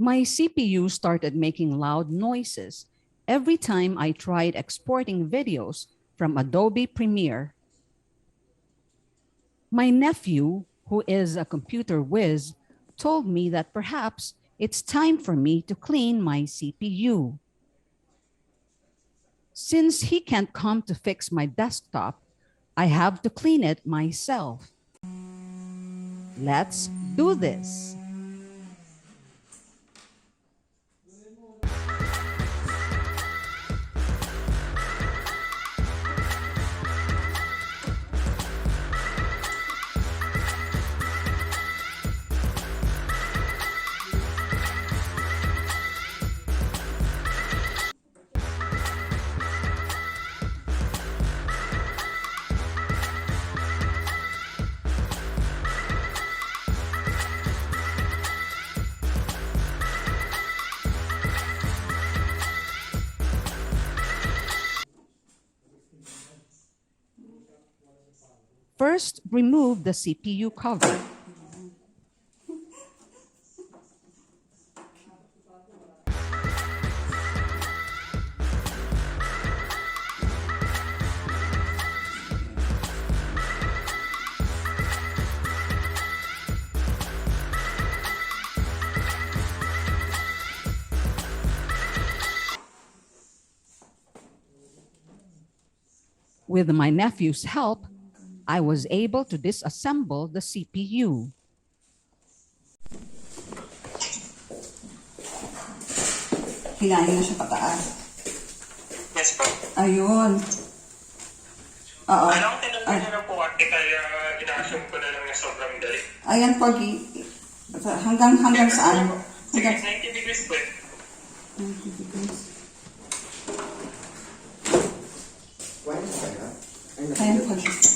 My CPU started making loud noises every time I tried exporting videos from Adobe Premiere. My nephew, who is a computer whiz, told me that perhaps it's time for me to clean my CPU. Since he can't come to fix my desktop, I have to clean it myself. Let's do this. First, remove the CPU cover. With my nephew's help, I was able to disassemble the CPU. Hinahin na siya pataas. Yes po. Ayun. Oo. Alam ko tinanggal niya na po ate kaya ina-assume ko na lang na sobrang dali. Ayan, Pogi. Hanggang saan? Sige, Hanggang 90 degrees po. 90 degrees. Ayan, Pogi.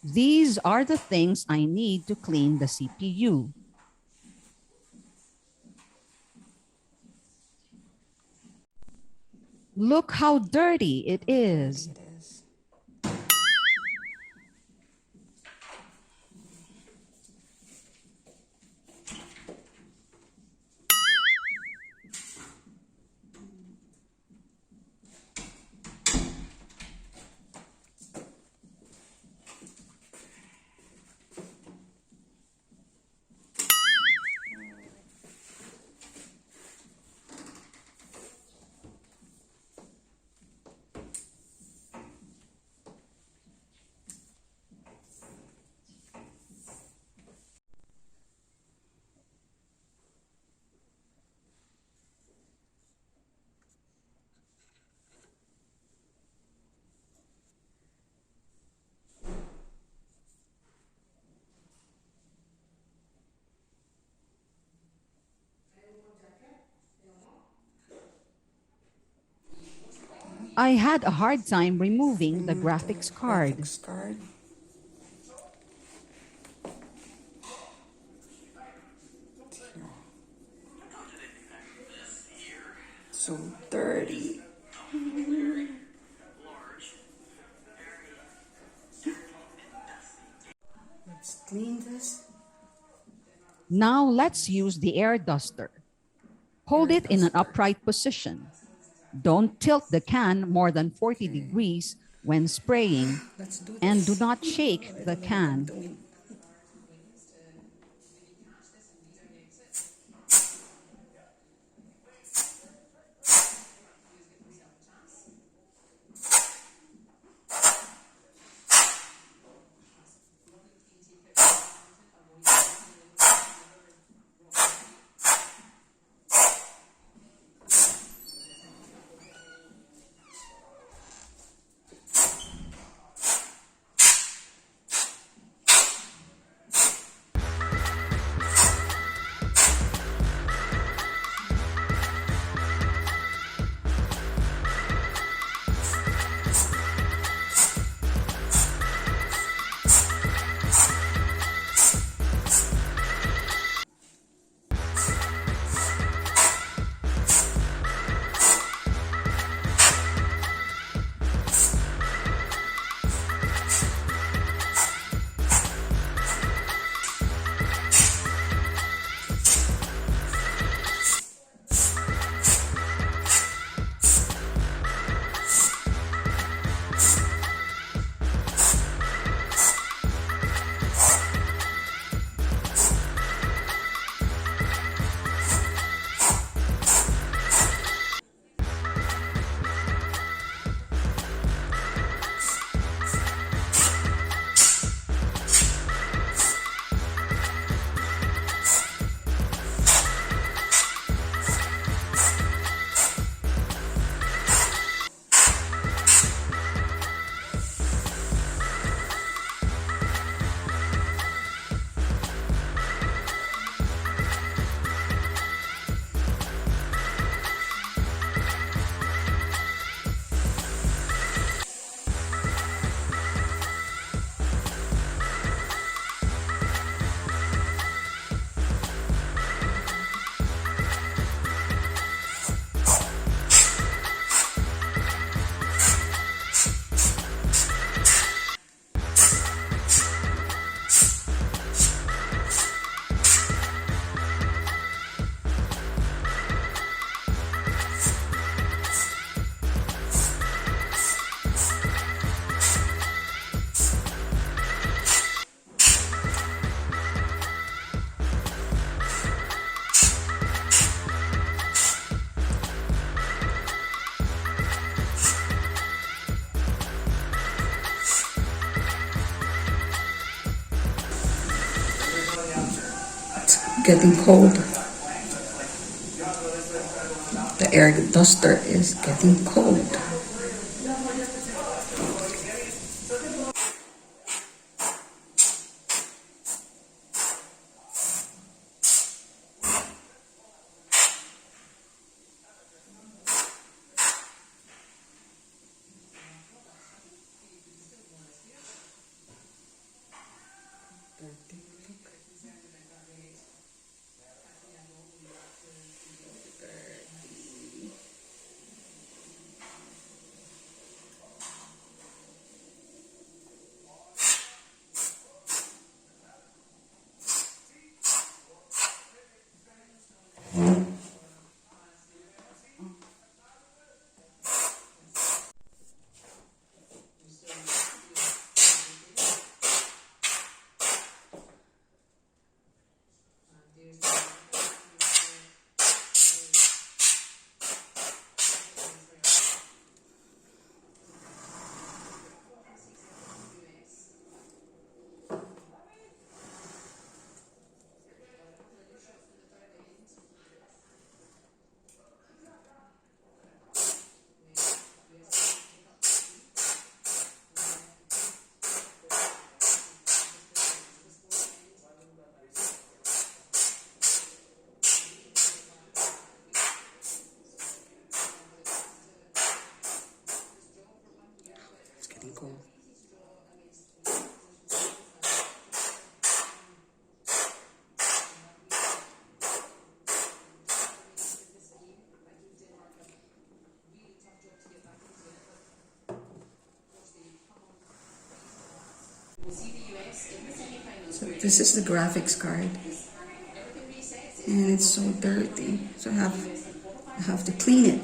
These are the things I need to clean the CPU. Look how dirty it is. I had a hard time removing the graphics card. Graphics card. So dirty. Let's clean this. Now let's use the air duster. Hold it in an upright position. Don't tilt the can more than 40 degrees when spraying, Let's do this. and do not shake the can. getting cold. The air duster is getting cold. It's getting cold. So this is the graphics card, and it's so dirty. So I have to clean it.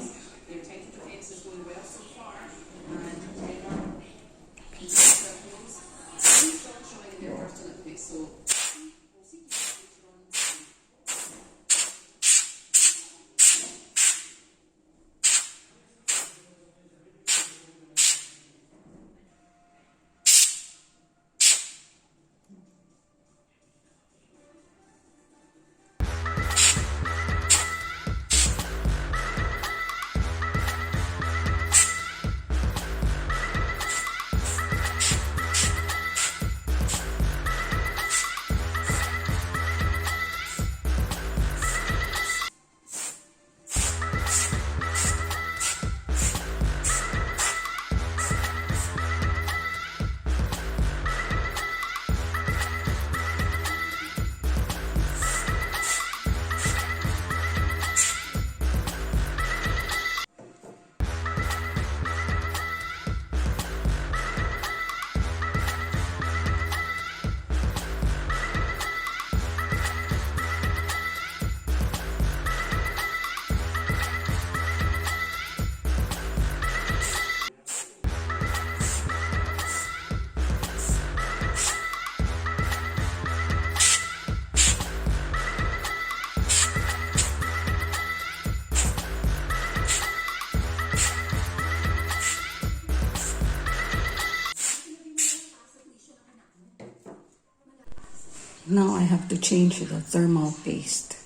Now I have to change the thermal paste.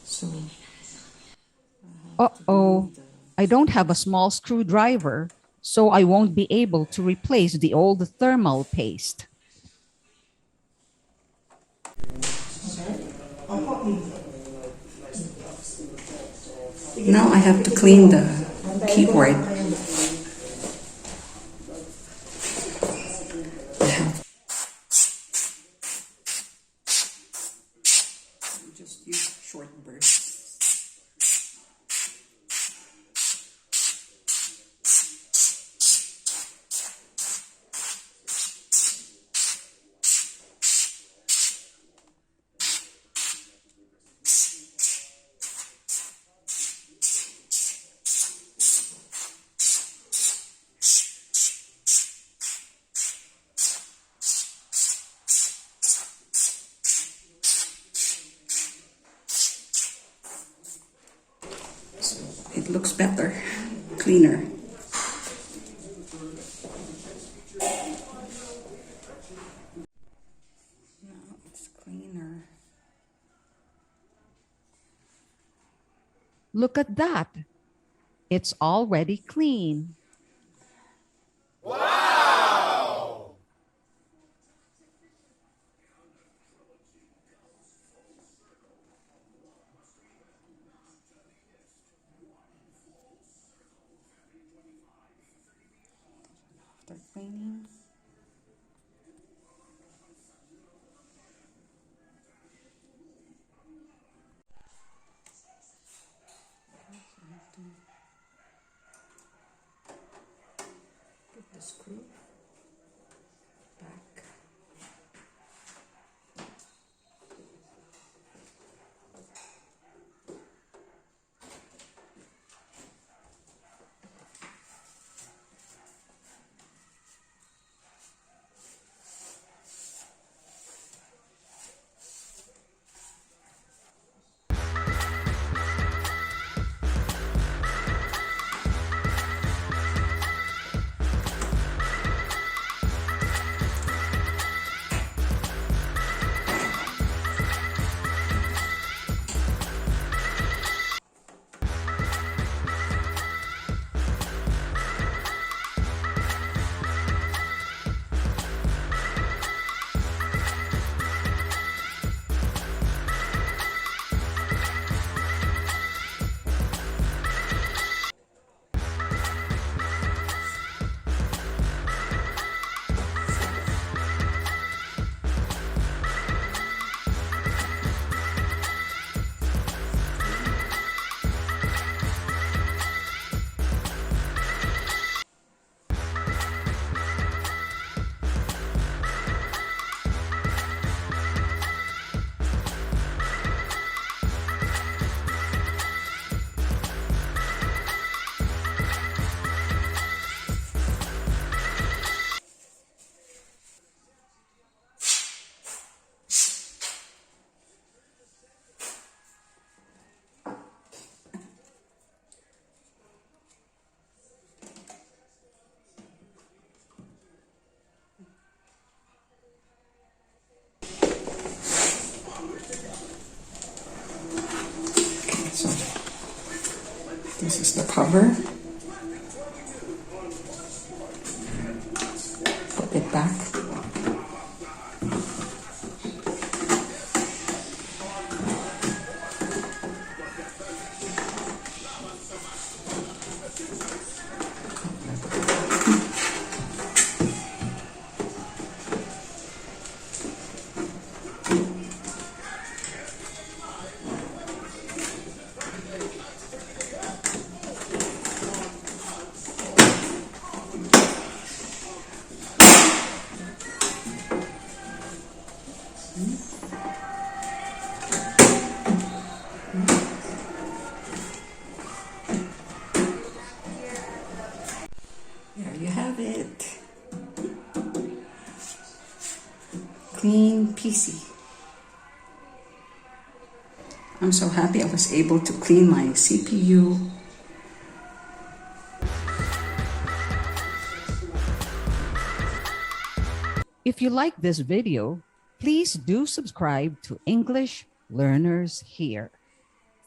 So Uh-oh, I don't have a small screwdriver, so I won't be able to replace the old thermal paste. now I have to clean the keyboard. I have to just use short bursts. It looks better, cleaner. Now it's cleaner. Look at that. It's already clean. After cleaning. Put the screw back. So this is the cover. Put it back. There you have it. Clean PC. I'm so happy I was able to clean my CPU. If you like this video, please do subscribe to English Learners Here.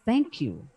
Thank you.